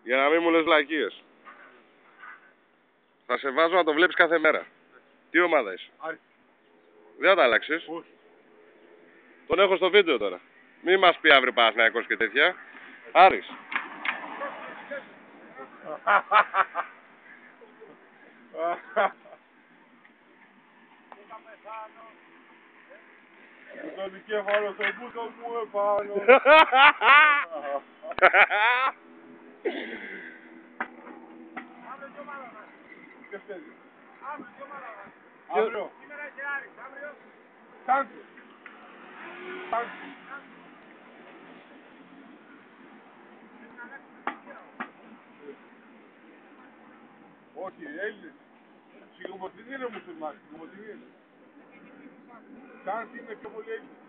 Για να μην μου λες βλακίες. Θα σε βάζω να το βλέπεις κάθε μέρα. Τι ομάδα είσαι? Άρη. Δεν θα τα αλλάξεις. Όχι. Τον έχω στο βίντεο τώρα. Μη μας πει αύριο Παναθηναϊκός και τέτοια. Άρης. Το δικέφαλο στο μπούτο μου επάνω. Αύριο. Σήμερα έχει Άρης, αύριο. Τάνκι. Όχι, Έλληνες. Συγγνωμοτινή είναι μουσουλμάνοι, συγγνωμοτινή είναι. Τάνκι είναι πιο πολύ Έλληνες.